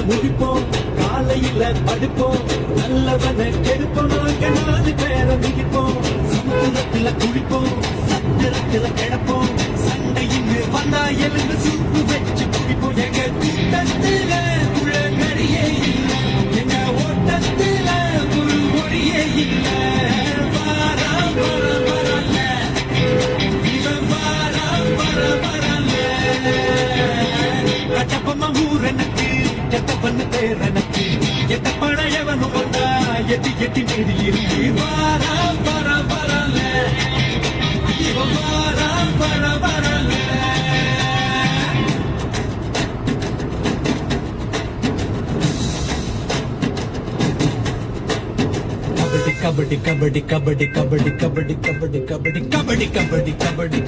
முடிப்போம், காலையில படுப்போம், நல்லவனை கெடுப்போம், நாங்க 4 பேரை மிதிப்போம், சமுத்திரத்துல குளிப்போம், சத்திரத்துல கிடப்போம், சண்டையின்னு வந்தா எழுந்து சூப்பு வச்சு குடிப்போம். எங்க கூட்டத்துல குழங்கடியே இல்ல, எங்க ஓட்டத்துல ஒரு ஒளியே இல்ல. வாரா வர வரல, இவன் வாரா வர வரல. கட்டப்பம்மா ஊர் எனக்கு, கெட்டப்பண்ணு பேர் எனக்கு, எட்ட பழையவனும் வந்தா எட்டி எட்டி மீறி இருக்கு. வாரா வர வரல, இவன் வாரா வர வரல. கபடி கபடி கபடி கபடி கபடி கபடி கபடி கபடி கபடி கபடி கபடி கபடி கபடி